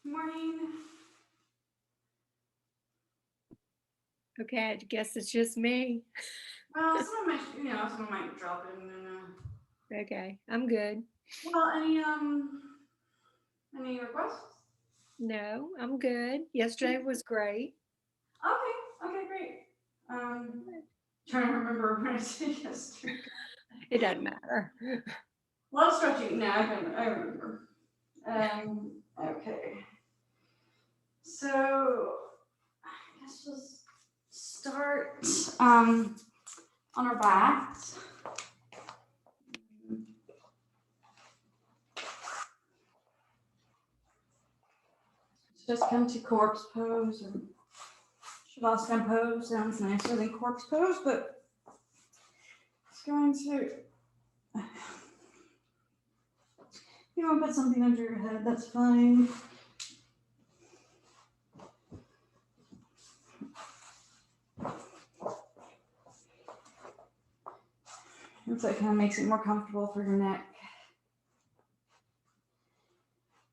Morning. Okay, I guess it's just me. Well, someone might drop in and Okay, I'm good. well, any requests? No, I'm good. Yesterday was great. Okay, great. Trying to remember when I did yesterday. It doesn't matter. A lot of stretching. No, I remember. Okay. So I guess we'll start on our backs. Just come to corpse pose or Shavasana pose. Sounds nicer than corpse pose, but it's going to. If you want to put something under your head, that's fine. And so it kind of makes it more comfortable for your neck.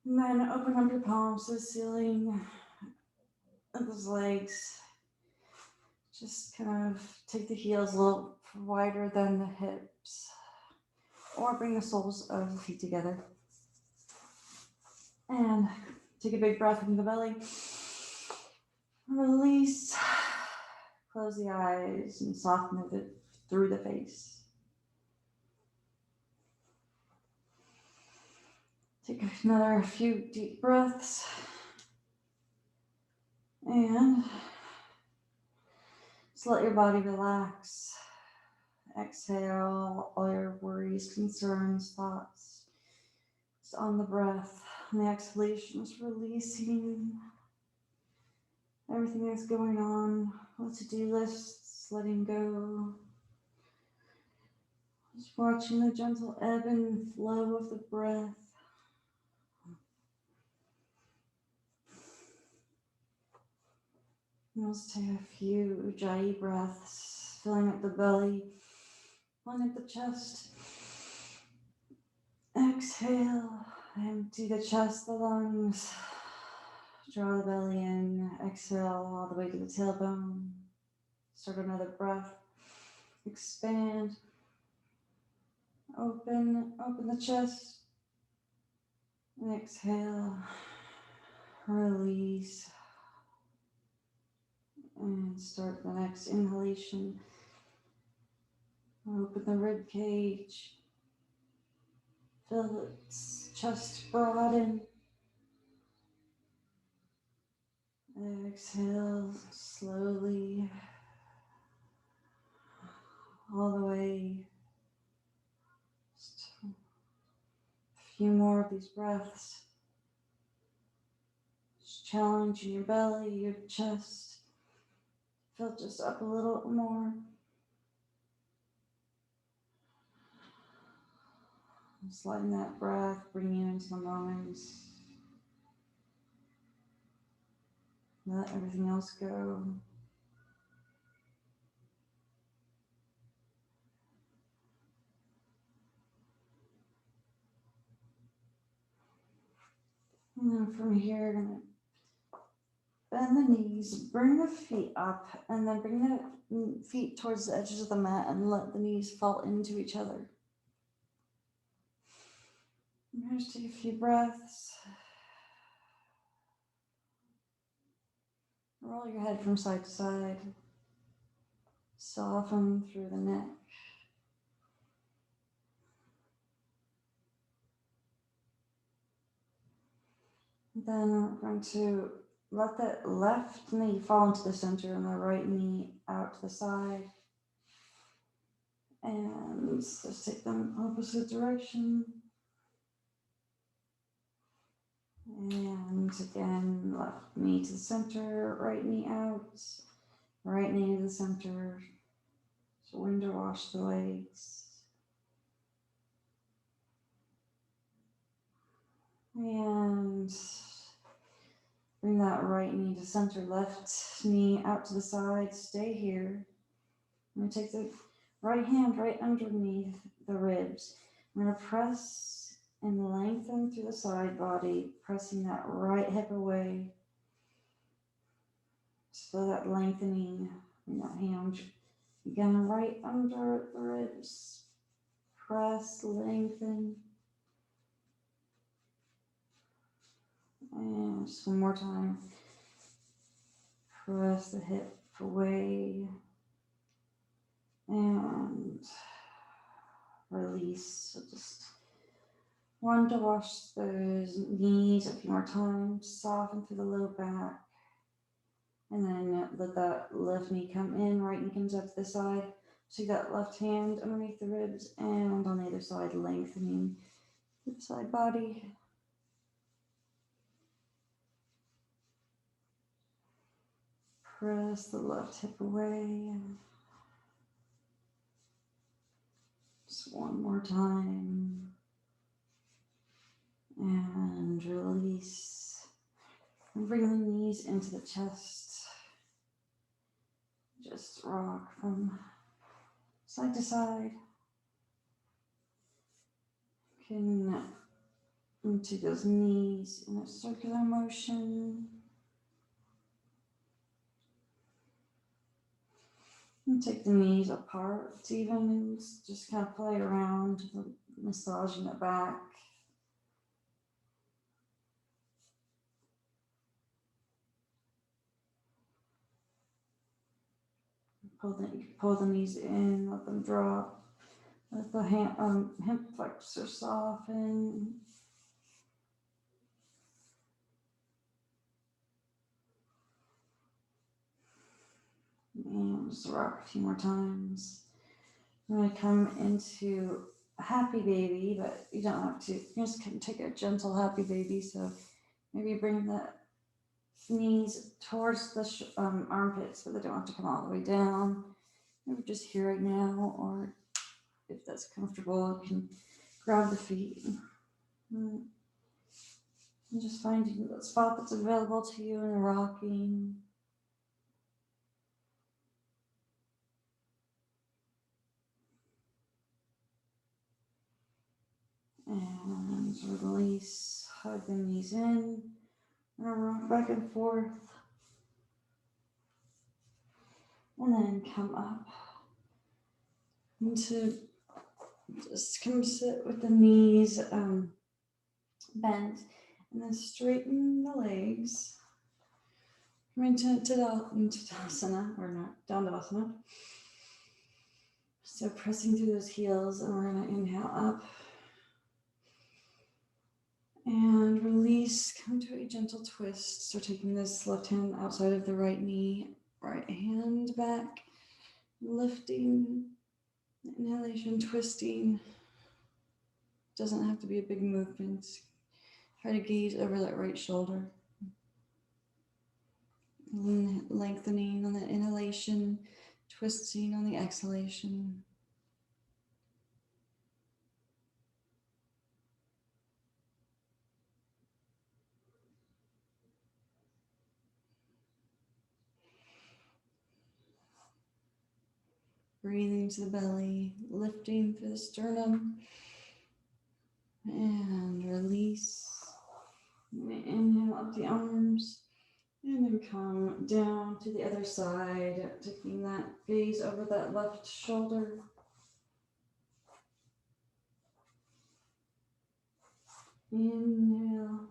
And then open up your palms to the ceiling of those legs. Just kind of take the heels a little wider than the hips. Or bring the soles of the feet together. And take a big breath from the belly. Release. Close the eyes and soften it through the face. Take another few deep breaths. And just let your body relax. Exhale all your worries, concerns, thoughts. Just on the breath. On the exhalation, just releasing everything that's going on. All to-do lists, letting go. Just watching the gentle ebb and flow of the breath. And let's take a few Ujjayi breaths, filling up the belly, filling up the chest. Exhale, empty the chest, the lungs. Draw the belly in, exhale all the way to the tailbone. Start another breath. Expand. Open the chest. And exhale. Release. And start the next inhalation. Open the rib cage. Feel its chest broaden. Exhale slowly. All the way. Just a few more of these breaths. Just challenging your belly, your chest. Fill just up a little more. Just letting that breath bring you into the moment. Let everything else go. And then from here, gonna bend the knees, bring the feet up, and then bring the feet towards the edges of the mat and let the knees fall into each other. And just take a few breaths. Roll your head from side to side. Soften through the neck. Then we're going to let that left knee fall into the center and the right knee out to the side. And just take them opposite direction. And again, left knee to the center, right knee out, right knee to the center. So window wash the legs. And bring that right knee to center, left knee out to the side. Stay here. I'm going to take the right hand right underneath the ribs. I'm going to press and lengthen through the side body, pressing that right hip away. So that lengthening in that hand. Again, right under the ribs. Press, lengthen. And just one more time. Press the hip away. And release. So just want to wash those knees a few more times. Soften through the low back. And then let that left knee come in, right knee comes up to the side. See that left hand underneath the ribs, and on the other side, lengthening the side body. Press the left hip away. Just one more time. And release. And bring the knees into the chest. Just rock from side to side. Can into those knees in a circular motion. And take the knees apart even, just kind of play around, massaging the back. Pull the knees in, let them drop. Let the hip flexor soften. And just rock a few more times. I'm going to come into a happy baby, but you don't have to. You just can take a gentle happy baby. So maybe bring the knees towards the armpits, but they don't have to come all the way down. Maybe just here right now, or if that's comfortable, you can grab the feet and just finding the spot that's available to you and rocking. And release, hug the knees in, and rock back and forth. And then come up into, just come sit with the knees bent, and then straighten the legs. Come into Tadasana, or not, Dandavasana. So pressing through those heels, and we're going to inhale up. And release, come to a gentle twist. So taking this left hand outside of the right knee, right hand back, lifting, inhalation, twisting. Doesn't have to be a big movement. Try to gaze over that right shoulder. Lengthening on the inhalation, twisting on the exhalation. Breathing to the belly, lifting through the sternum, and release. Inhale up the arms, and then come down to the other side, taking that gaze over that left shoulder. Inhale,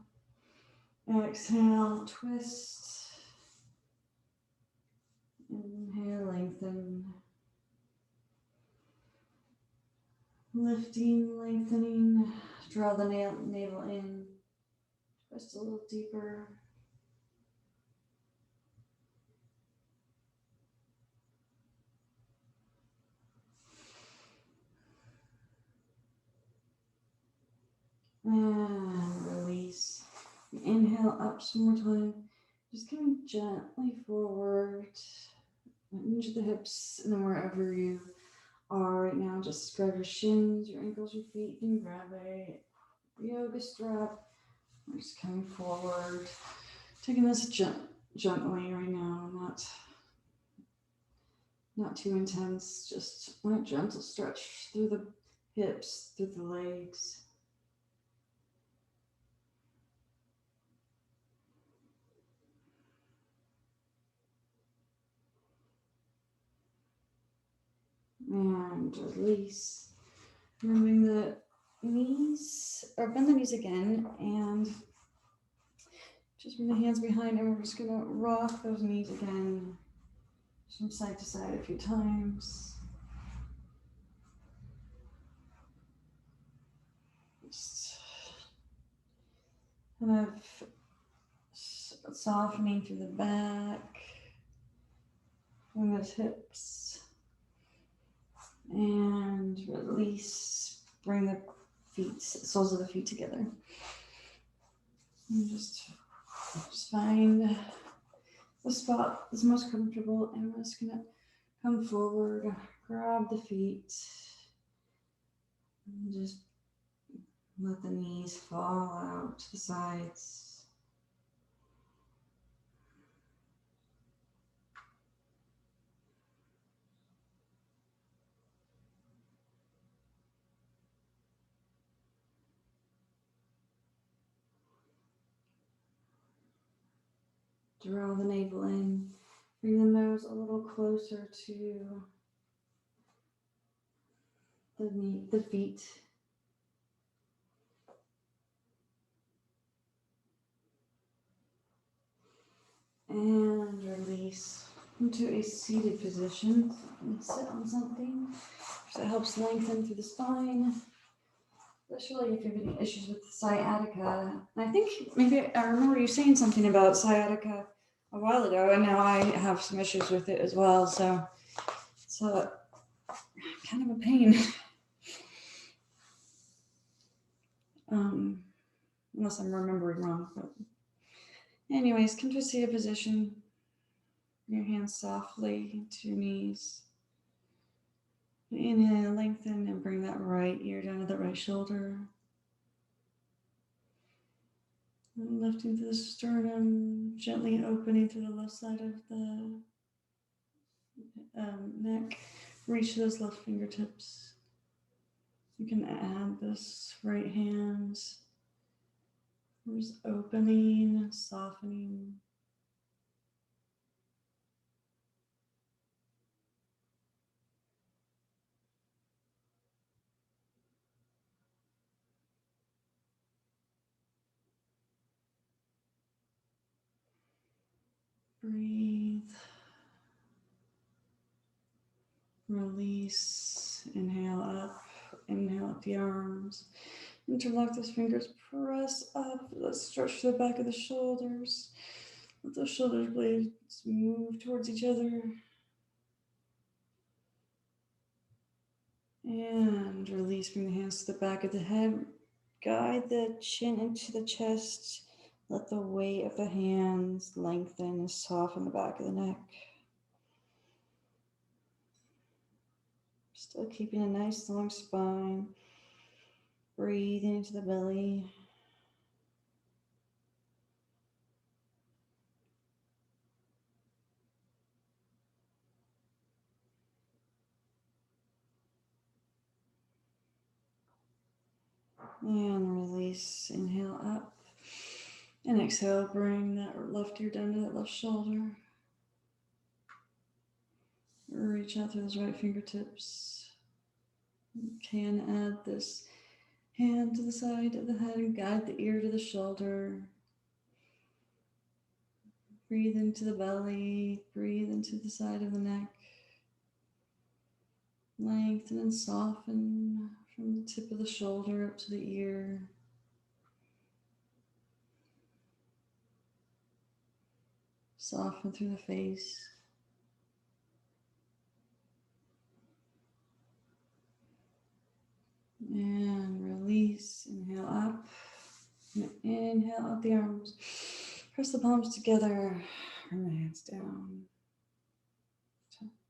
exhale, twist. Inhale, lengthen. Lifting, lengthening, draw the navel in, twist a little deeper. And release. Inhale up some more time. Just coming gently forward into the hips, and then wherever you are right now, just grab your shins, your ankles, your feet, and grab a yoga strap. We're just coming forward, taking this gently right now, not too intense, just a gentle stretch through the hips, through the legs. and release. Moving the knees, or bend the knees again, and just bring the hands behind, and we're just gonna rock those knees again, from side to side a few times. Just kind of softening through the back, from those hips, and release. Bring the feet, soles of the feet together. And just find the spot that's most comfortable, and we're just gonna come forward, grab the feet, and just let the knees fall out to the sides. Draw the navel in, bring the nose a little closer to the feet. And release into a seated position. And sit on something. So it helps lengthen through the spine. Especially if you have any issues with sciatica. And I think maybe I remember you saying something about sciatica a while ago, and now I have some issues with it as well. So it's kind of a pain. Unless I'm remembering wrong. But anyways, come to a seated position. Bring your hands softly to your knees. Inhale, lengthen, and bring that right ear down to the right shoulder. And lifting through the sternum, gently opening through the left side of the neck. Reach those left fingertips. You can add this right hand. Just opening, softening. Breathe. Release. Inhale up. Inhale up the arms. Interlock those fingers. Press up. Let's stretch to the back of the shoulders. Let those shoulder blades move towards each other. And release. Bring the hands to the back of the head. Guide the chin into the chest. Let the weight of the hands lengthen and soften the back of the neck. Still keeping a nice long spine. Breathing into the belly. And release. Inhale up. And exhale, bring that left ear down to that left shoulder. Reach out through those right fingertips. You can add this hand to the side of the head and guide the ear to the shoulder. Breathe into the belly. Breathe into the side of the neck. Lengthen and soften from the tip of the shoulder up to the ear. Soften through the face. And release. Inhale up. Inhale out the arms. Press the palms together. Bring the hands down.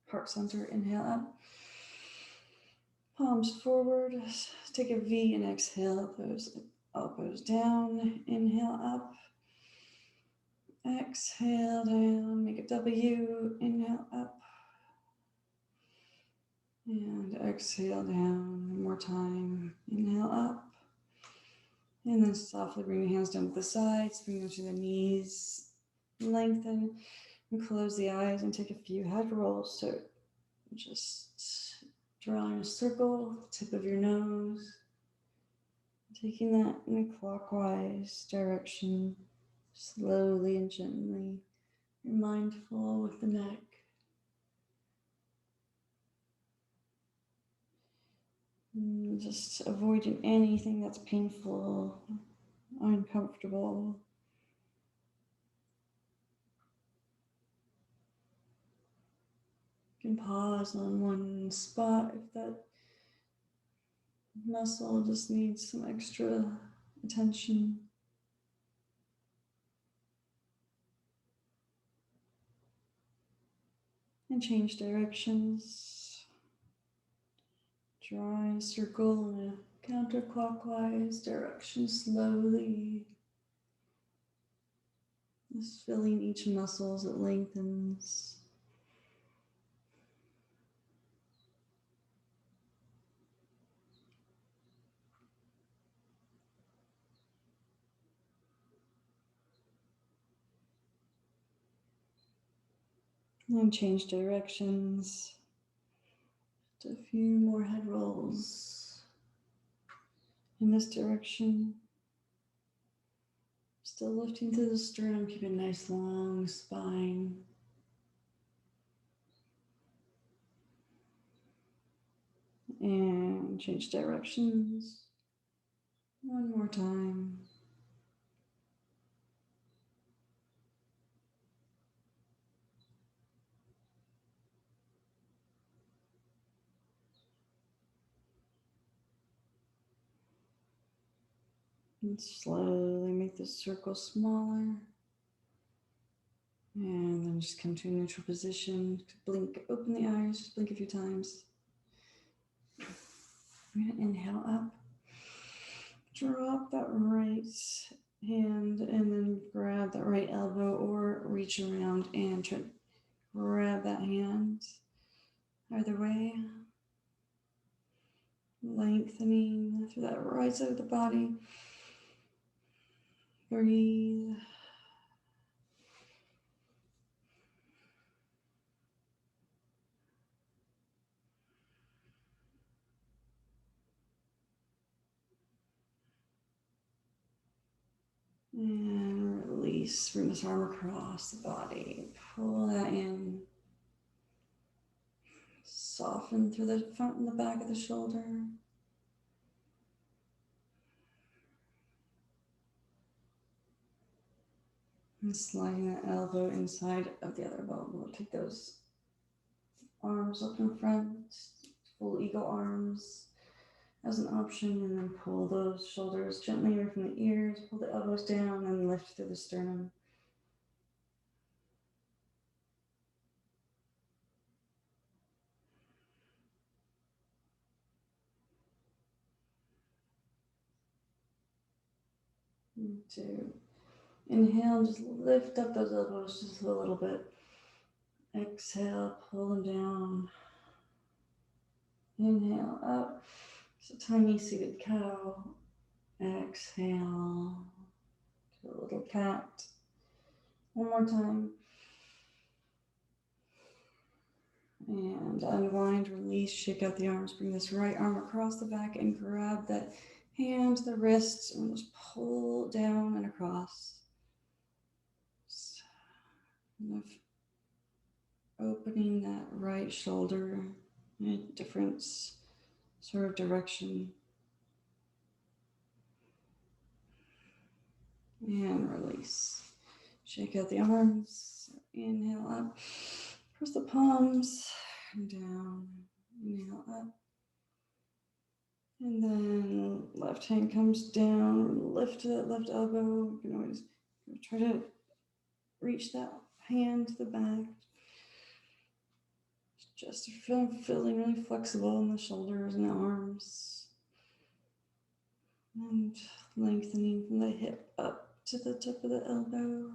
Heart center. Inhale up. Palms forward. Take a V and exhale those elbows down. Inhale up. Exhale down. Make a W. Inhale up. And exhale down. One more time. Inhale up. And then softly bring your hands down to the sides. Bring them to the knees. Lengthen and close the eyes and take a few head rolls. So just Drawing a circle, tip of your nose, taking that in a clockwise direction, slowly and gently. You're mindful with the neck. Just avoiding anything that's painful, uncomfortable. You can pause on one spot if that muscle just needs some extra attention. And change directions. Draw a circle in a counterclockwise direction slowly. Just filling each muscle as it lengthens. And change directions. Just a few more head rolls in this direction. Still lifting through the sternum, keep a nice long spine. And change directions. One more time. And slowly make the circle smaller. And then just come to a neutral position. Blink, open the eyes, just blink a few times. We're gonna inhale up. Drop that right hand and then grab that right elbow or reach around and try to grab that hand. Either way. Lengthening through that right side of the body. Breathe. And release. Bring this arm across the body. Pull that in. Soften through the front and the back of the shoulder. And sliding that elbow inside of the other bone. We'll take those arms up in front, full eagle arms as an option, and then pull those shoulders gently away from the ears, pull the elbows down, and lift through the sternum. And to inhale, just lift up those elbows just a little bit. Exhale, pull them down. Inhale, up. Just a tiny seated cow. Exhale to a little cat. One more time. And unwind, release, shake out the arms. Bring this right arm across the back and grab that hand, the wrist, and just pull down and across. Kind of opening that right shoulder in a different sort of direction. And release. Shake out the arms. Inhale up. Press the palms. Come down. Inhale up. And then left hand comes down. Lift that left elbow. You can always try to reach that hand to the back. Just feeling really flexible in the shoulders and the arms. And lengthening from the hip up to the tip of the elbow.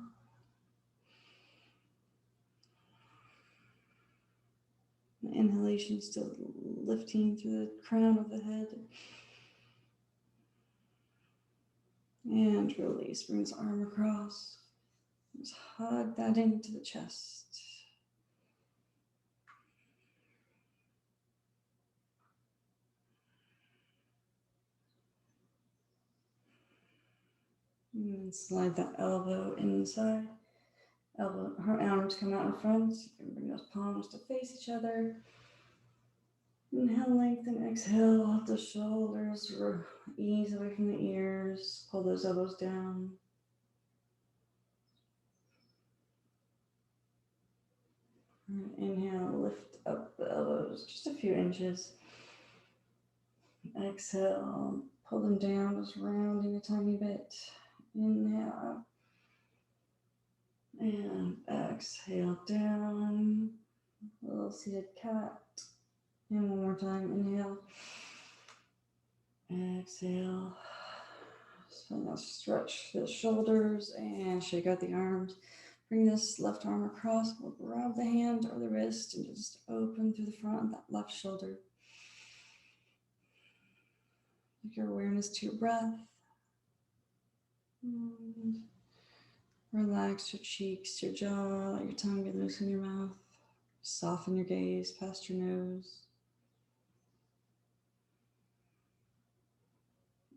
The inhalation still lifting through the crown of the head. And release. Bring this arm across. Just hug that into the chest. And slide that elbow inside. Her arms come out in front. You can bring those palms to face each other. Inhale, lengthen, exhale, let the shoulders ease away from the ears. Pull those elbows down. Inhale, lift up the elbows just a few inches. Exhale, pull them down, just rounding a tiny bit. Inhale. And exhale down. A little seated cat. And one more time, inhale. Exhale. So now stretch the shoulders and shake out the arms. Bring this left arm across. We'll grab the hand or the wrist and just open through the front of that left shoulder. Take your awareness to your breath. And relax your cheeks, your jaw, let your tongue get loose in your mouth. Soften your gaze past your nose.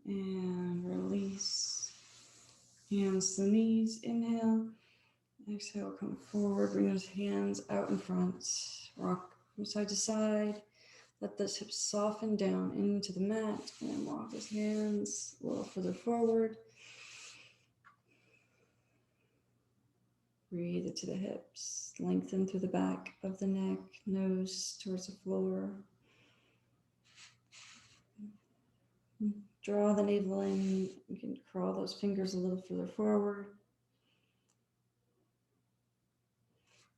And release. Hands to the knees. Inhale. Exhale, come forward. Bring those hands out in front. Rock from side to side. Let those hips soften down into the mat. And walk those hands a little further forward. Breathe into the hips. Lengthen through the back of the neck. Nose towards the floor. Draw the navel in. You can crawl those fingers a little further forward.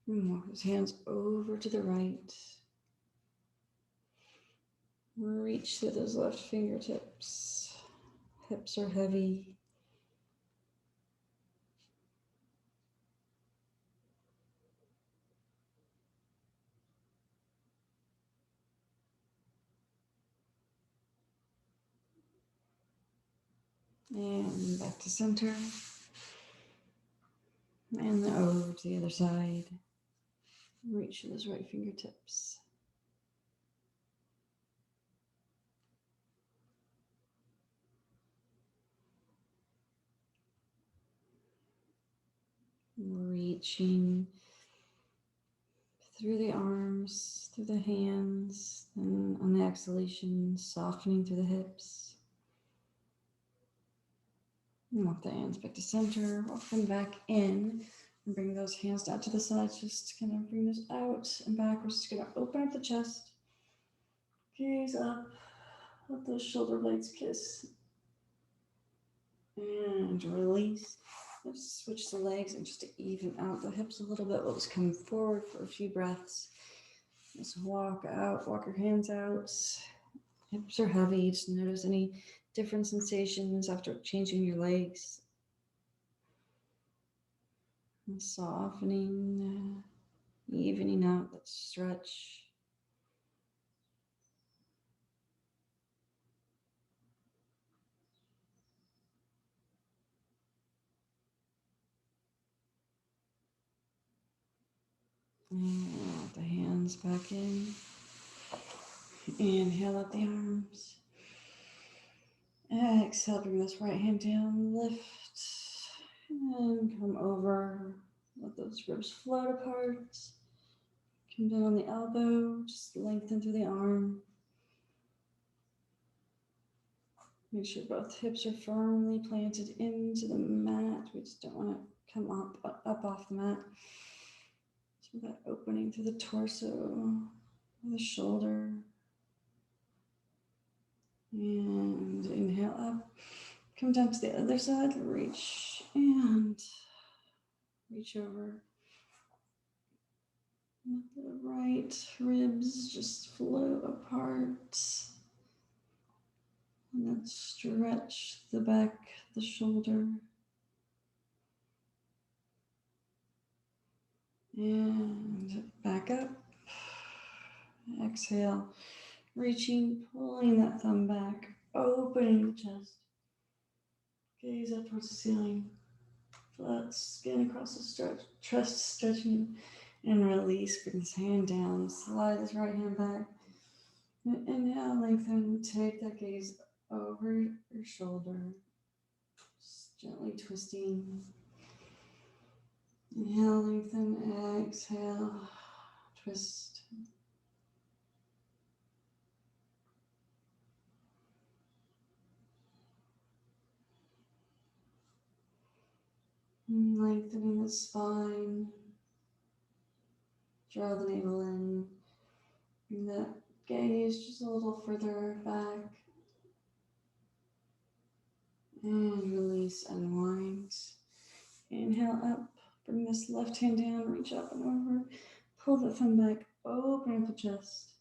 And walk those hands over to the right. Reach through those left fingertips. Hips are heavy. And back to center. And then over to the other side. Reach for those right fingertips. Reaching through the arms, through the hands, and on the exhalation, softening through the hips. And walk the hands back to center, walk them back in, and bring those hands down to the sides. Just kind of bring those out and back. We're just gonna open up the chest, gaze up, let those shoulder blades kiss, and release. Let's switch the legs and just to even out the hips a little bit. We'll just come forward for a few breaths. Just walk out, walk your hands out. Hips are heavy. Just notice any different sensations after changing your legs. And softening, evening out that stretch. And let the hands back in. Inhale out the arms. Exhale, bring this right hand down, lift, and come over. Let those ribs float apart. Come down on the elbow, just lengthen through the arm. Make sure both hips are firmly planted into the mat. We just don't want to come up off the mat. So that opening through the torso, the shoulder. And inhale up. Come down to the other side, reach and reach over. Let the right ribs just float apart. And then stretch the back, the shoulder. And back up. Exhale, reaching, pulling that thumb back, opening the chest. Gaze up towards the ceiling. Flat skin across the chest, stretching and release. Bring this hand down, slide this right hand back. And inhale, lengthen, take that gaze over your shoulder. Gently twisting. Inhale, lengthen, exhale, twist. Lengthening the spine. Draw the navel in. Bring that gaze just a little further back. And release, unwind. Inhale up. Bring this left hand down, reach up and over. Pull the thumb back, open up the chest.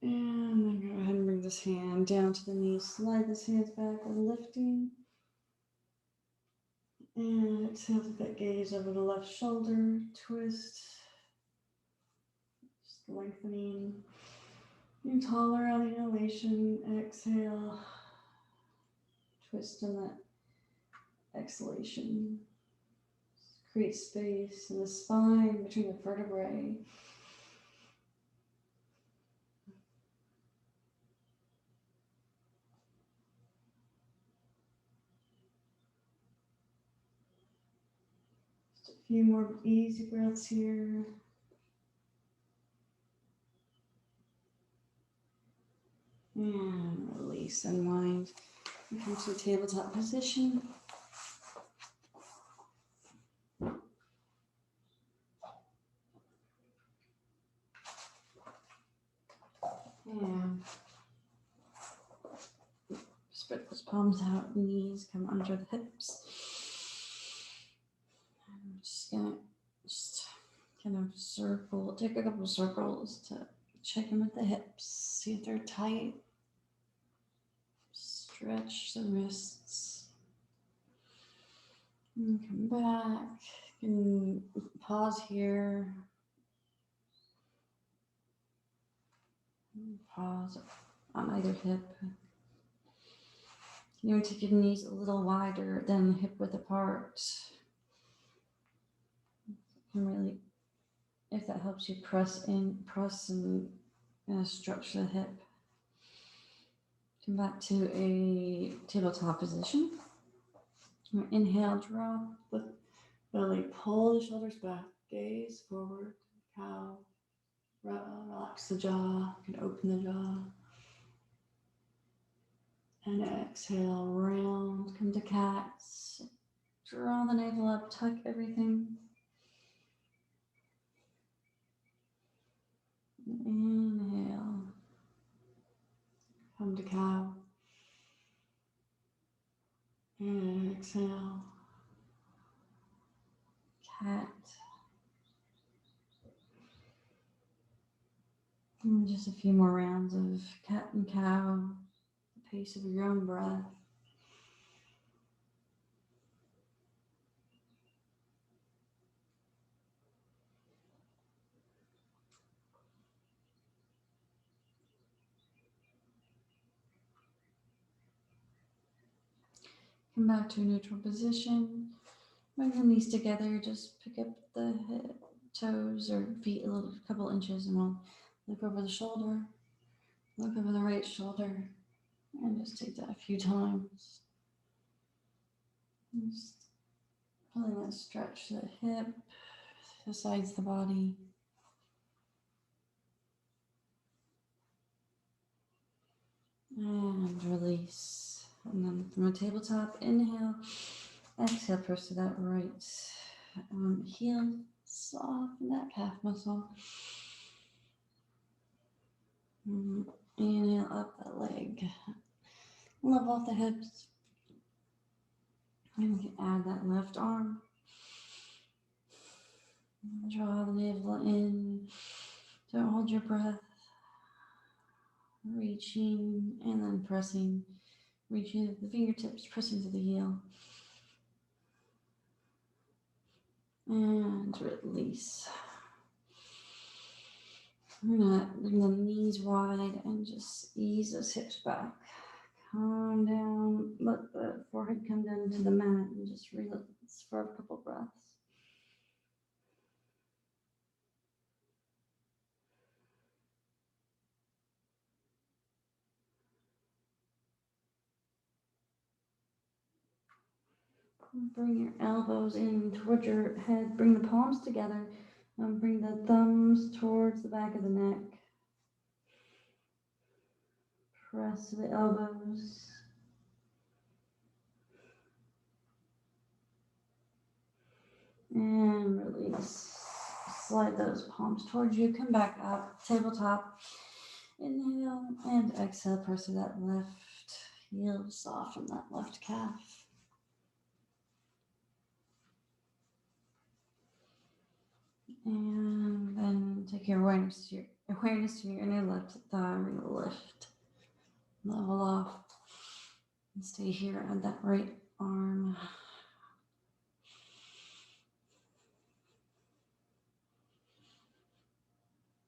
And then go ahead and bring this hand down to the knee. Slide this hands back, lifting. And exhale, take that gaze over the left shoulder, twist. Just lengthening. Getting taller on the inhalation, exhale. Twist on that exhalation. Create space in the spine between the vertebrae. Just a few more easy breaths here. And release, unwind. And come to a tabletop position. And spread those palms out, knees come under the hips. And I'm just gonna kind of circle, take a couple circles to check in with the hips, see if they're tight. Stretch the wrists. And come back. You can pause here. Pause on either hip. You want to take your knees a little wider than hip width apart. And really, if that helps you, press and stretch the hip. Come back to a tabletop position. Inhale, drop the belly, pull the shoulders back, gaze forward, cow. Relax the jaw, you can open the jaw. And exhale, round, come to cats. Draw the navel up, tuck everything. Inhale. Come to cow. And exhale. Cat. And just a few more rounds of cat and cow, the pace of your own breath. Come back to a neutral position. Bring the knees together. Just pick up the toes or feet a couple inches, and we'll look over the shoulder. Look over the right shoulder, and just take that a few times. Just feeling that stretch, the hip, the sides of the body. And release. And then from a tabletop, inhale, exhale, press to that right heel, soften that calf muscle. Inhale up that leg, level off the hips. And we can add that left arm. Draw the navel in, don't hold your breath. Reaching and then pressing. Reaching at the fingertips, pressing to the heel. And release. We're gonna bring the knees wide and just ease those hips back. Calm down, let the forehead come down to the mat and just relax for a couple breaths. Bring your elbows in towards your head. Bring the palms together. Bring the thumbs towards the back of the neck. Press the elbows. And release. Slide those palms towards you. Come back up. Tabletop. Inhale and exhale. Press through that left heel. Soften that left calf. And then take your awareness to your inner left thigh. We're gonna lift. Level off. And stay here on that right arm.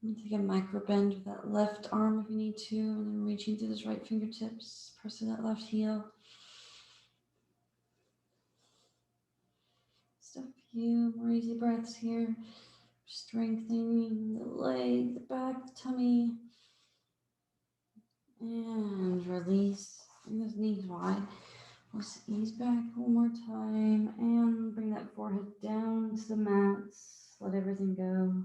And take a micro bend with that left arm if you need to, and then reaching through those right fingertips, pressing that left heel. Just a few more easy breaths here. Strengthening the leg, the back, the tummy. And release. Bring those knees wide. Let's ease back one more time and bring that forehead down to the mat. Let everything go.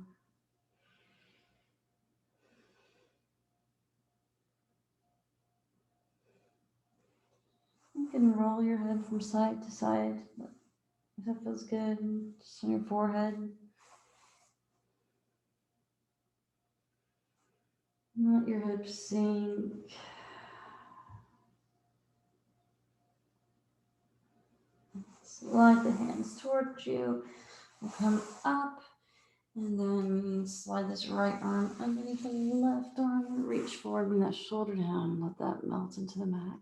You can roll your head from side to side if that feels good. Just on your forehead. Let your hips sink. Slide the hands towards you. We'll come up and then slide this right arm underneath the left arm. Reach forward, bring that shoulder down. Let that melt into the mat.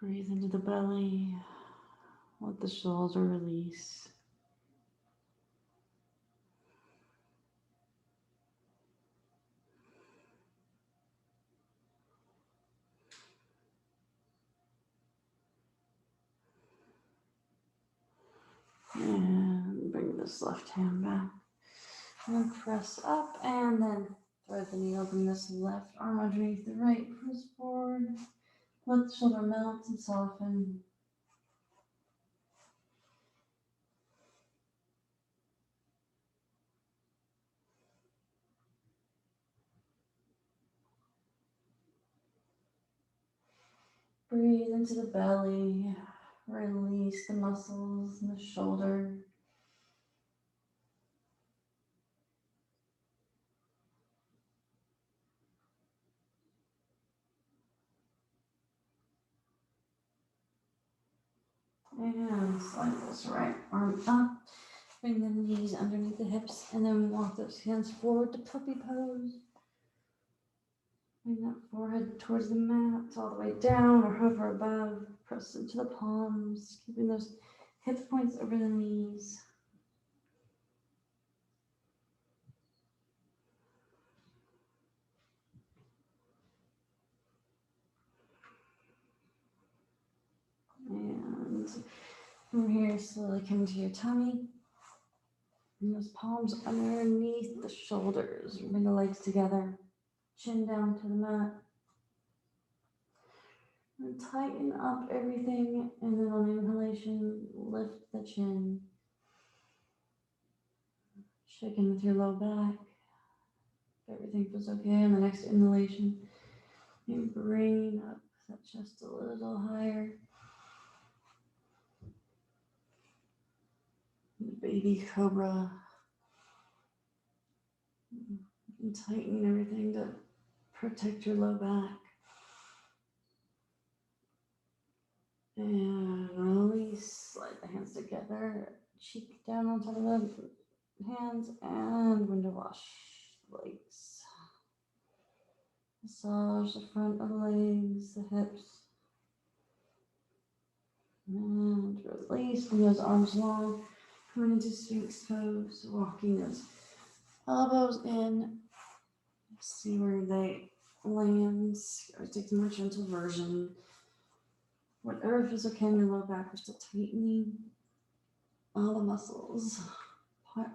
Breathe into the belly. Let the shoulder release. And bring this left hand back. And press up and then thread the needle. Bring this left arm underneath the right. Press forward. Let the shoulder melt and soften. Breathe into the belly. Release the muscles in the shoulder. And slide this right arm up. Bring the knees underneath the hips and then walk those hands forward to puppy pose. Bring that forehead towards the mat, all the way down or hover above. Press into the palms, keeping those hip points over the knees. And from here, slowly come to your tummy. And those palms underneath the shoulders. Bring the legs together. Chin down to the mat. And tighten up everything. And then on inhalation, lift the chin. Check in with your low back. If everything feels okay on the next inhalation. And bring up that chest a little higher. Baby cobra. And tighten everything to protect your low back. And release. Slide the hands together. Cheek down on top of the hands. And window wash the legs. Massage the front of the legs, the hips. And release. Bring those arms long. Coming into Sphinx pose. Walking those elbows in. See where they land. Or take the more gentle version. Whatever feels okay in your low back, we're still tightening all the muscles.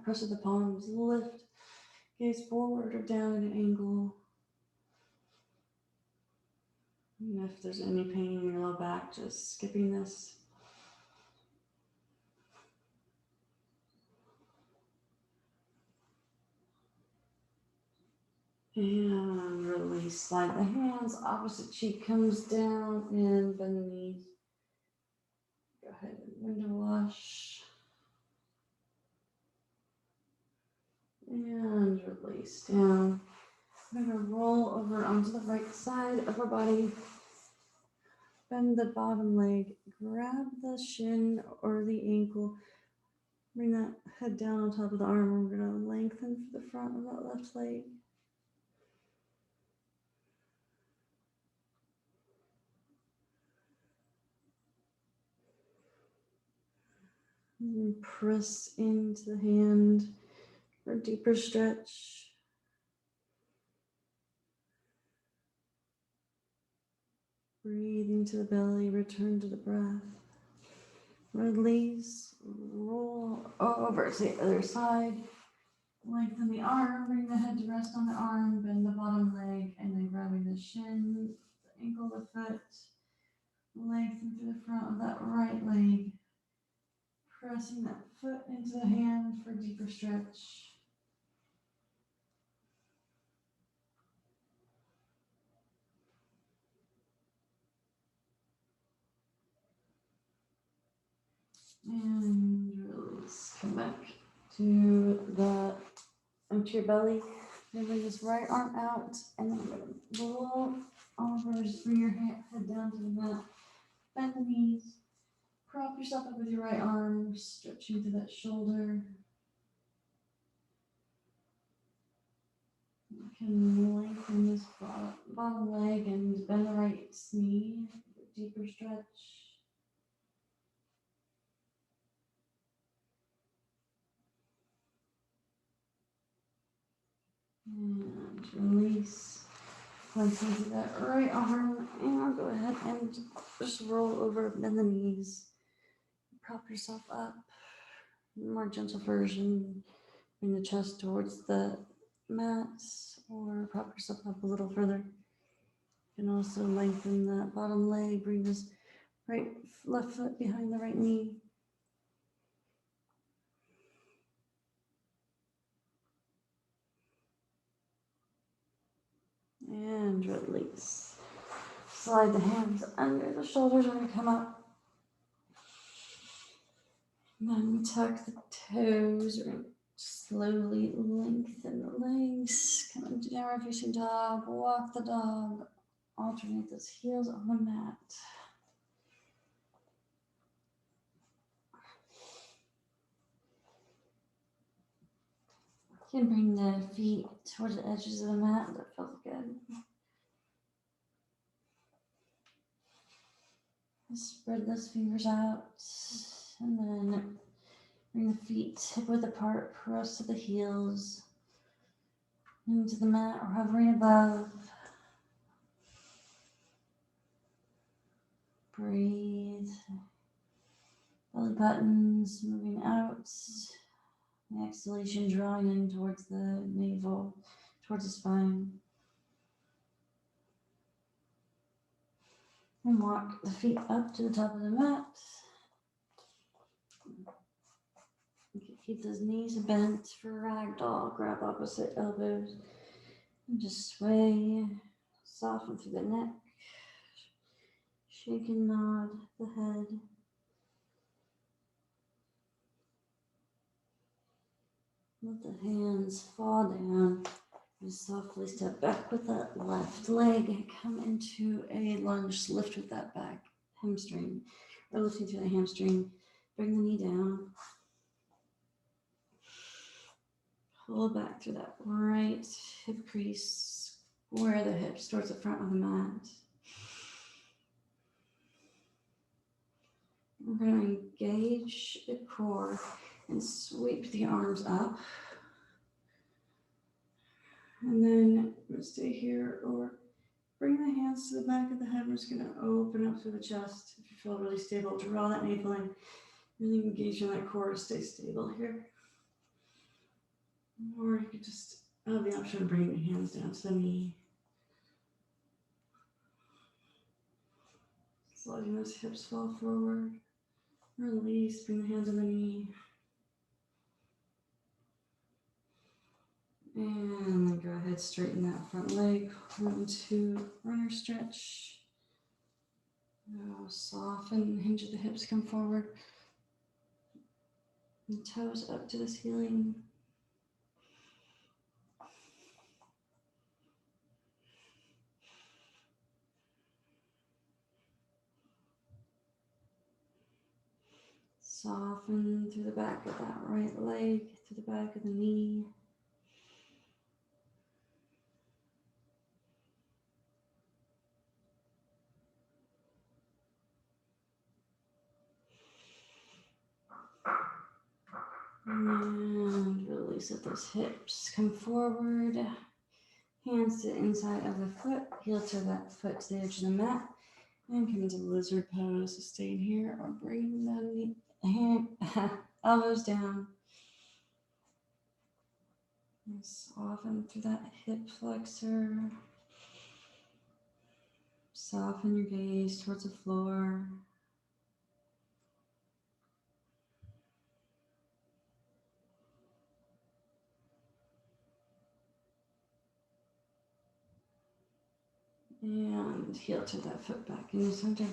Press with the palms, lift, gaze forward or down at an angle. And if there's any pain in your low back, just skipping this. And release. Slide the hands. Opposite cheek comes down and bend the knees. Go ahead and window wash. And release down. I'm going to roll over onto the right side of our body. Bend the bottom leg. Grab the shin or the ankle. Bring that head down on top of the arm. We're going to lengthen for the front of that left leg. And press into the hand for a deeper stretch. Breathe into the belly, return to the breath. Release, roll over to the other side. Lengthen the arm, bring the head to rest on the arm, bend the bottom leg, and then grabbing the shin, the ankle, the foot. Lengthen through the front of that right leg. Pressing that foot into the hand for a deeper stretch. And release. Come back to the empty your belly. Then bring this right arm out, and then we're going to roll over. Just bring your head down to the mat. Bend the knees. Prop yourself up with your right arm, stretching to that shoulder. You can lengthen this bottom leg and bend the right knee. Deeper stretch. And release. Lengthen to that right arm. And I'll go ahead and just roll over, bend the knees. Prop yourself up. More gentle version. Bring the chest towards the mat or prop yourself up a little further. You can also lengthen that bottom leg. Bring this left foot behind the right knee. And release. Slide the hands under the shoulders. We're going to come up. And then we tuck the toes. We're going to slowly lengthen the legs. Come into downward facing dog. Walk the dog. Alternate those heels on the mat. You can bring the feet towards the edges of the mat. That feels good. Spread those fingers out, and then bring the feet hip width apart, press to the heels, into the mat or hovering above. Breathe. Belly buttons moving out. The exhalation drawing in towards the navel, towards the spine. And walk the feet up to the top of the mat. Keep those knees bent for ragdoll. Grab opposite elbows. And just sway. Soften through the neck. Shake and nod the head. Let the hands fall down. And softly step back with that left leg. Come into a lunge. Lift with that back hamstring. Or lifting through the hamstring. Bring the knee down. Pull back through that right hip crease. Square the hips towards the front of the mat. We're going to engage the core and sweep the arms up. And then I'm going to stay here or bring the hands to the back of the head. We're just going to open up through the chest. If you feel really stable, draw that navel in. Really engage in that core. Stay stable here. Or you could just have the option of bringing the hands down to the knee. Just letting those hips fall forward. Release, bring the hands on the knee. And then go ahead, straighten that front leg. 1, 2, runner stretch. Now soften, hinge of the hips, come forward. And toes up to the ceiling. Soften through the back of that right leg, through the back of the knee. And release of those hips. Come forward. Hands to the inside of the foot. Heel to that foot to the edge of the mat. And come into lizard pose. So stay here or bring the knee, elbows down. And soften through that hip flexor. Soften your gaze towards the floor. And heel to that foot back in the center.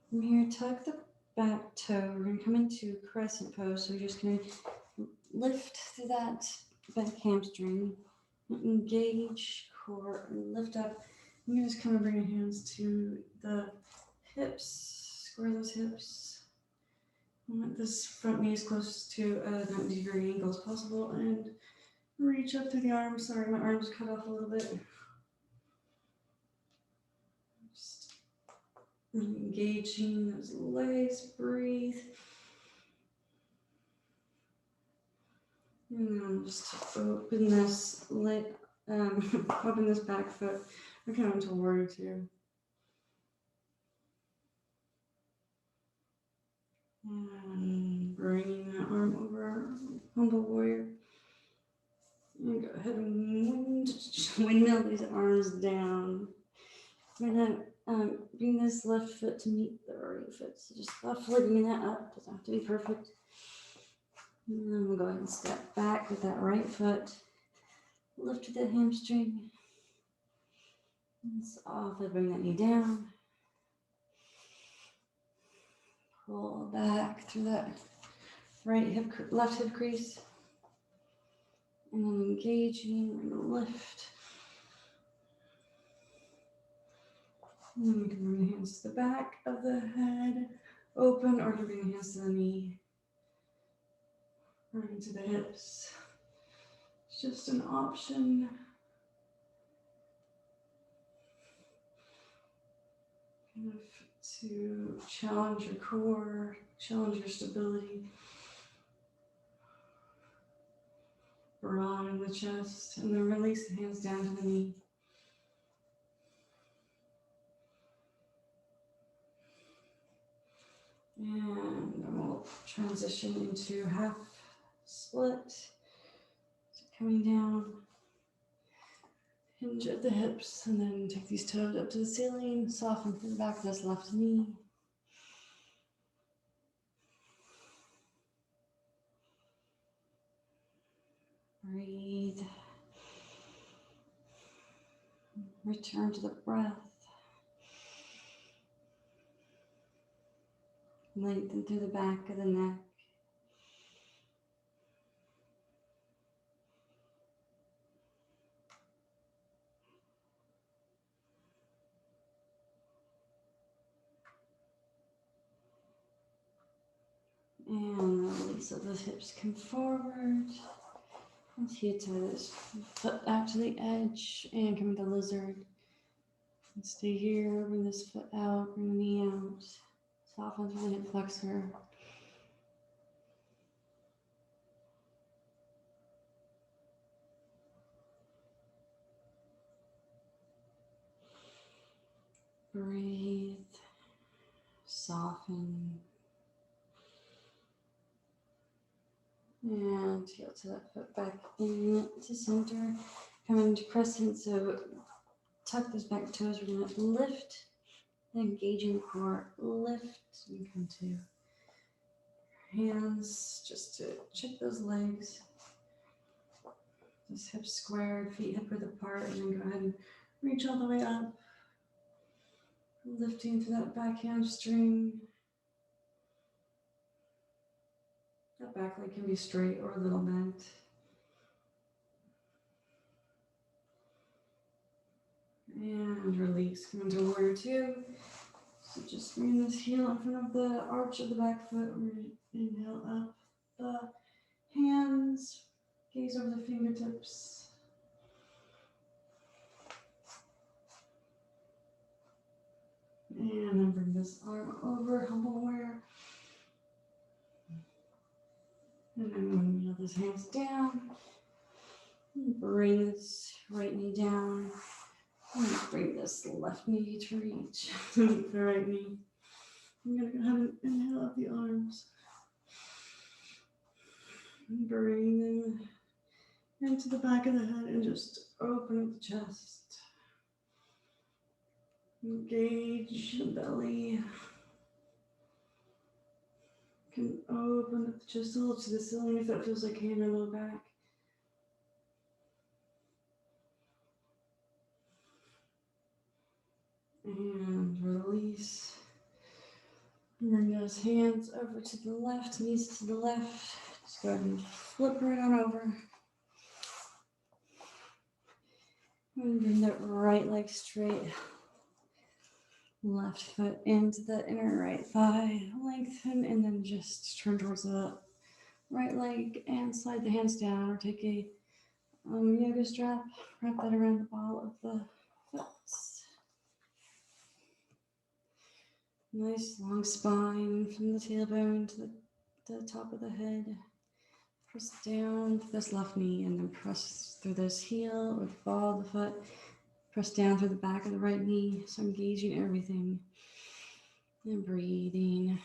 From here, tuck the back toe. We're going to come into crescent pose. So we're just going to lift through that back hamstring. Engage core and lift up. I'm going to just kind of bring your hands to the hips. Square those hips. I want this front knee as close to a 90-degree angle as possible. And reach up through the arms. Sorry, my arms cut off a little bit. Just engaging those legs, breathe. And then just open this leg, open this back foot. We're coming to warrior two. And bringing that arm over, humble warrior. And go ahead and windmill these arms down. We're gonna bring this left foot to meet the right foot. So just flipping that up, doesn't have to be perfect. And then we'll go ahead and step back with that right foot. Lift the hamstring. And softly bring that knee down. Pull back through that right hip, left hip crease. And then engaging and lift. And then we can bring the hands to the back of the head, open, or you can bring the hands to the knee, right into the hips. It's just an option. Kind of to challenge your core, challenge your stability. Broaden the chest, and then release the hands down to the knee. And then we'll transition into half split. So coming down, hinge at the hips, and then take these toes up to the ceiling, soften through the back of this left knee. Breathe. Return to the breath. Lengthen through the back of the neck. And release of those hips come forward. And heel to this foot out to the edge and come into lizard. And stay here, bring this foot out, bring the knee out. Soften through the hip flexor. Breathe. Soften. And heel to that foot back in to center. Come into crescent. So tuck those back toes. We're going to lift Engaging the core, lift and come to hands just to check those legs. Just hips squared, feet hip width apart, and then go ahead and reach all the way up. Lifting through that back hamstring. That back leg can be straight or a little bent. And release. Come into warrior two. So just bring this heel in front of the arch of the back foot. Inhale up the hands. Gaze over the fingertips. And then bring this arm over, humble warrior. And then when you let those hands down, bring this right knee down. And bring this left knee to reach the right knee. I'm going to go ahead and inhale up the arms. Bring them into the back of the head and just open up the chest. Engage the belly. Can open up the chest a little to the ceiling if that feels like hand or low back. And release. Bring those hands over to the left, knees to the left. Just go ahead and flip right on over. And bring that right leg straight. Left foot into the inner right thigh. Lengthen and then just turn towards the right leg and slide the hands down, or take a yoga strap. Wrap that around the ball of the foot. Nice long spine from the tailbone to the top of the head. Press down to this left knee and then press through this heel or the ball of the foot. Press down through the back of the right knee. So engaging everything and breathing.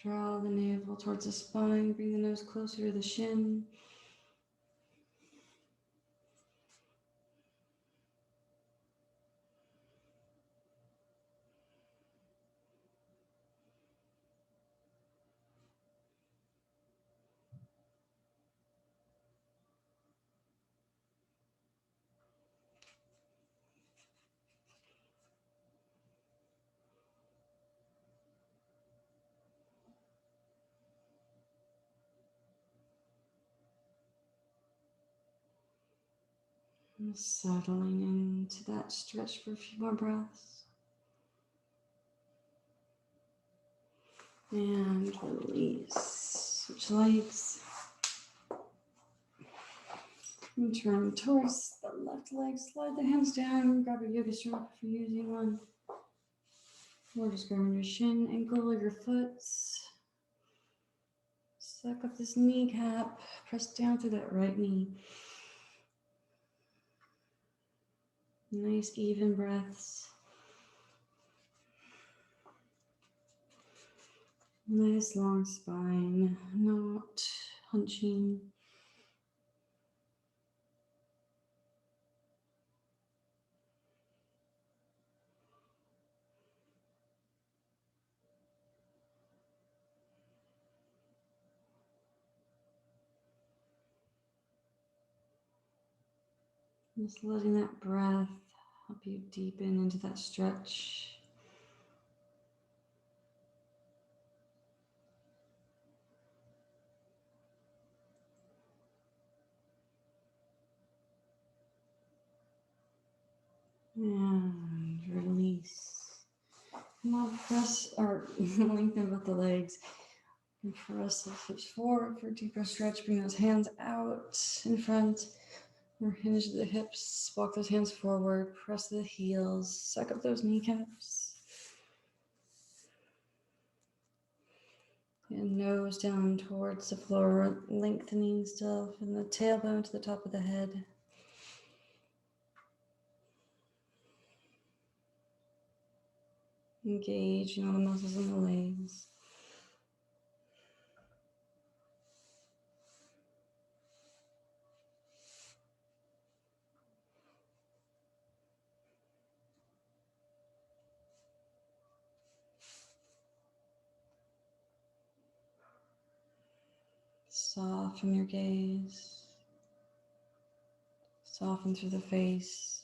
Draw the navel towards the spine. Bring the nose closer to the shin. And settling into that stretch for a few more breaths. And release. Switch legs. And turn towards the left leg. Slide the hands down. Grab a yoga strap if you're using one. Or just grab your shin, ankle, or your foot. Suck up this kneecap. Press down through that right knee. Nice even breaths. Nice long spine, not hunching. Just letting that breath help you deepen into that stretch. And release. Now press or lengthen both the legs. And press the hips forward for a deeper stretch. Bring those hands out in front. Or hinge the hips. Walk those hands forward. Press the heels. Suck up those kneecaps. And nose down towards the floor, lengthening still from the tailbone to the top of the head. Engaging all the muscles in the legs. Soften your gaze. Soften through the face.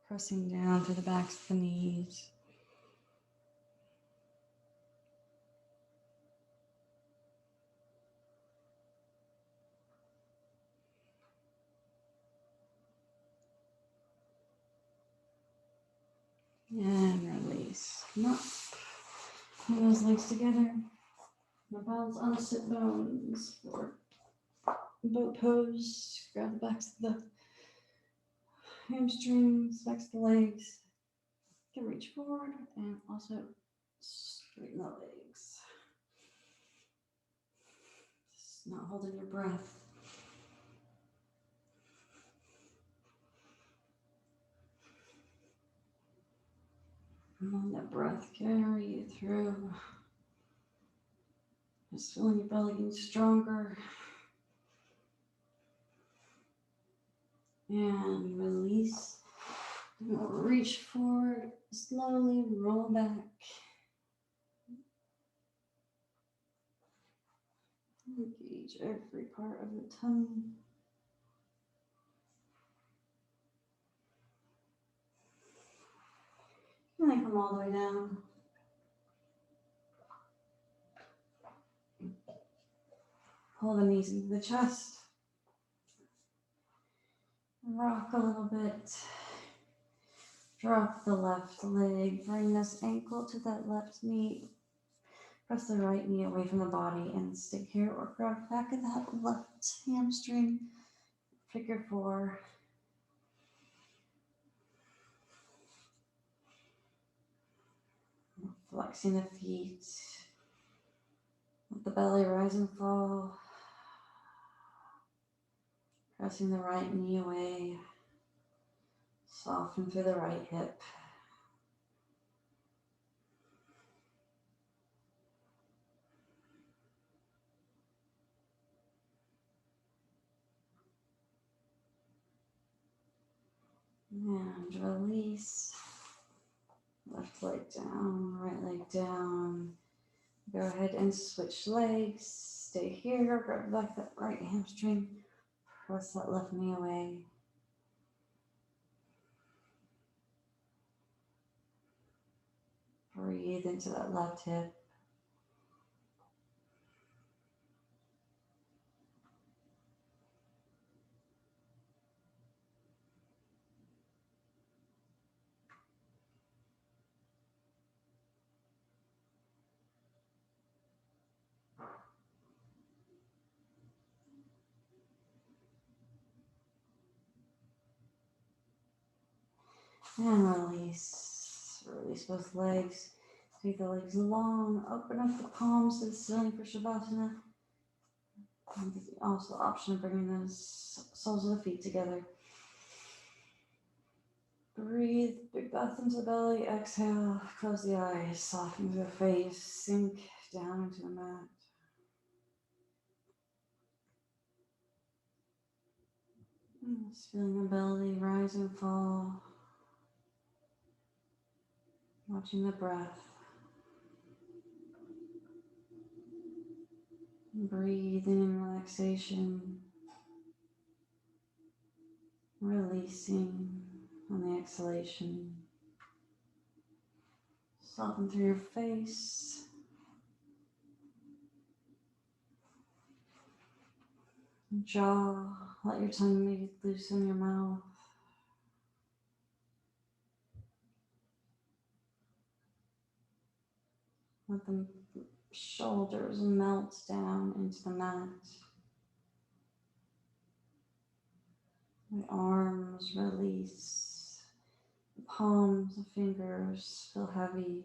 Pressing down through the backs of the knees. And release. Come up. Bring those legs together. My balance on the sit bones. Or boat pose. Grab the backs of the hamstrings, backs of the legs. You can reach forward and also straighten the legs. Just not holding your breath. And let that breath carry you through. Just feeling your belly getting stronger. And release. Reach forward, slowly roll back. Engage every part of the tummy. And then come all the way down. Pull the knees into the chest. Rock a little bit. Drop the left leg. Bring this ankle to that left knee. Press the right knee away from the body and stick here or grab back of that left hamstring. Figure 4. Flexing the feet. Let the belly rise and fall. Pressing the right knee away. Soften through the right hip. And release. Left leg down, right leg down. Go ahead and switch legs. Stay here. Grab back that right hamstring. Press that left knee away. Breathe into that left hip. And release. Release both legs. Take the legs long. Open up the palms to the ceiling for Shavasana. And also the option of bringing those soles of the feet together. Breathe, big breath into the belly. Exhale, close the eyes, soften the face, sink down into the mat. Just feeling the belly rise and fall. Watching the breath. Breathing in relaxation. Releasing on the exhalation. Soften through your face. Jaw. Let your tongue maybe loosen your mouth. Let the shoulders melt down into the mat. The arms release. The palms, the fingers feel heavy.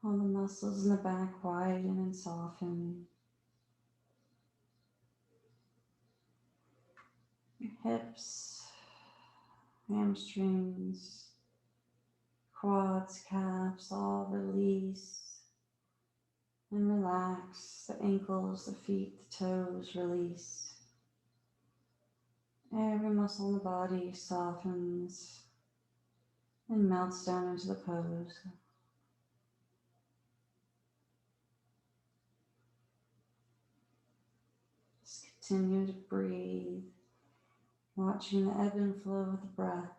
All the muscles in the back widen and soften. Your hips, hamstrings, quads, calves, all release and relax. The ankles, the feet, the toes release. Every muscle in the body softens. and melts down into the pose. Just continue to breathe, watching the ebb and flow of the breath.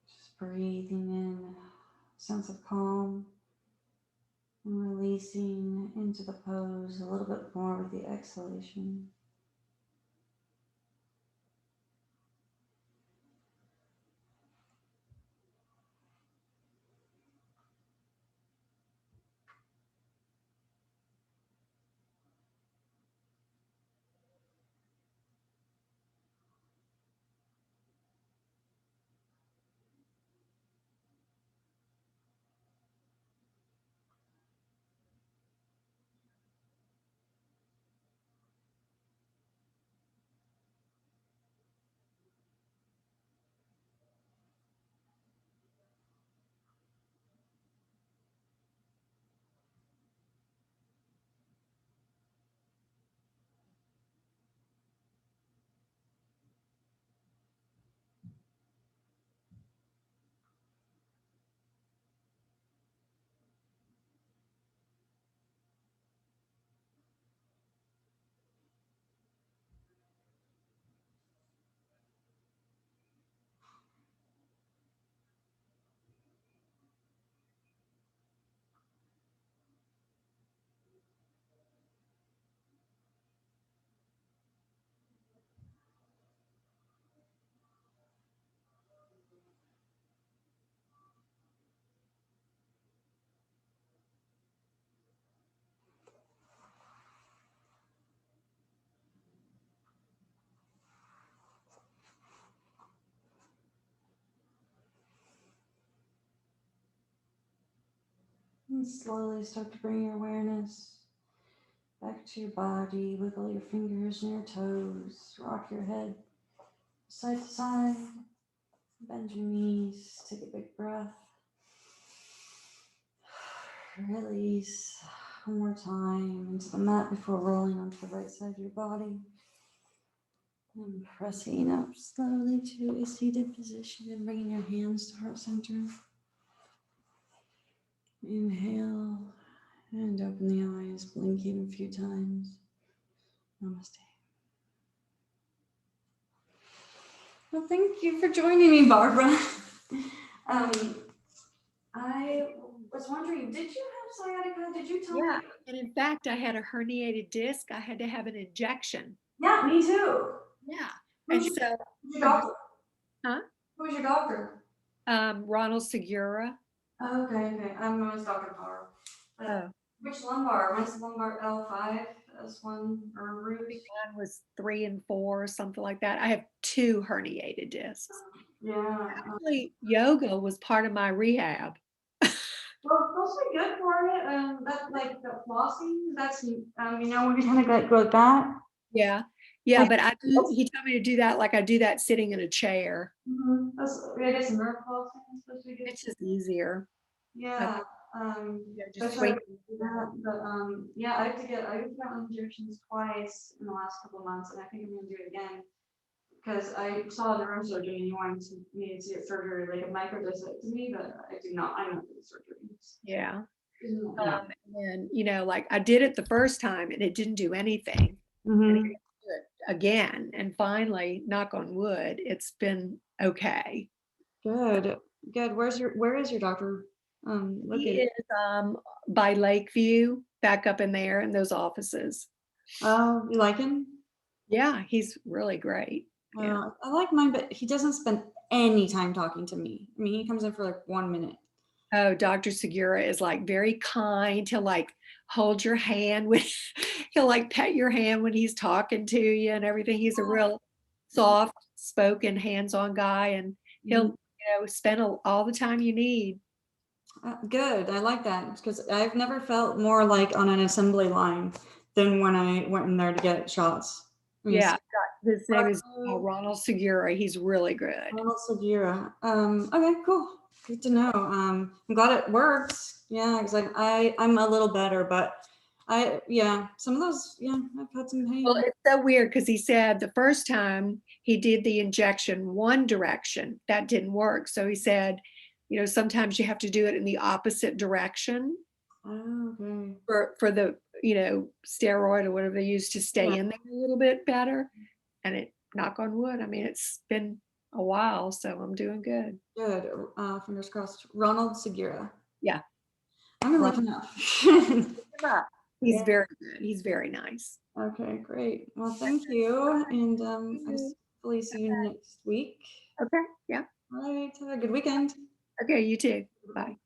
Just breathing in a sense of calm and releasing into the pose a little bit more with the exhalation. And slowly start to bring your awareness back to your body. Wiggle your fingers and your toes. Rock your head side to side. Bend your knees. Take a big breath. Release one more time into the mat before rolling onto the right side of your body. And pressing up slowly to a seated position and bringing your hands to heart center. Inhale and open the eyes, blinking a few times. Namaste. Well, thank you for joining me, Barbara. I was wondering, did you have sciatica? Did you tell Yeah. me? And in fact, I had a herniated disc. I had to have an injection. Yeah, me too. Yeah. And Who's so, your doctor? huh? Who's your doctor? Ronald Segura. Okay. I'm always Dr. Power. Oh, Which lumbar? Mine's lumbar L5, S1, or Bruce? mine was 3 and 4, something like that. I have 2 herniated discs. Yeah. Actually, yoga was part of my rehab. Well, it's supposed to be good for it. That like the flossing. That's when you kind of go like that. Yeah. Yeah, Like, but he told me to do that like I do that sitting in a chair. That's I guess nerve flossing is supposed to be good. It's just easier. I, Yeah. I just tried wait. to do that, but yeah, I have gotten injections twice in the last couple of months, and I think I'm gonna do it again because I saw a neurosurgeon and he wanted me to get surgery, like a microdiscectomy, but I do not. I'm not doing surgery. Yeah. Yeah. And like I did it the first time and it didn't do anything. And I Mm-hmm. do it again. And finally, knock on wood, it's been okay. Good. Where is your doctor He located? is by Lakeview, back up in there in those offices. Oh, you like him? Yeah, he's really great. Yeah. I like mine, but he doesn't spend any time talking to me. I mean, he comes in for like 1 minute. Oh, Dr. Segura is like very kind. He'll like hold your hand when he'll like pet your hand when he's talking to you and everything. He's a real soft spoken, hands-on guy, and he'll, spend all the time you need. Good. I like that because I've never felt more like on an assembly line than when I went in there to get shots. I mean, Yeah, his name is Ronald Ronald Segura. He's really good. Segura. Okay, cool. Good to know. I'm glad it works. Yeah, because I'm a little better, but Yeah, some of those, yeah, I've had some pain. Well, it's so weird because he said the first time he did the injection one direction, that didn't work. So he said, sometimes you have to do it in the opposite direction Oh, okay. for the, steroid or whatever they use to stay Yeah, in there a little bit better. And knock on wood, I mean, it's been a while, so I'm doing good. good. Fingers crossed. Ronald Segura. Yeah. I'm gonna Right. look him up. He's Yeah. very good. He's very nice. Okay, great. Well, thank you, and I guess hopefully see you next week. Okay. Yeah. All right. Have a good weekend. Okay. You too. Bye.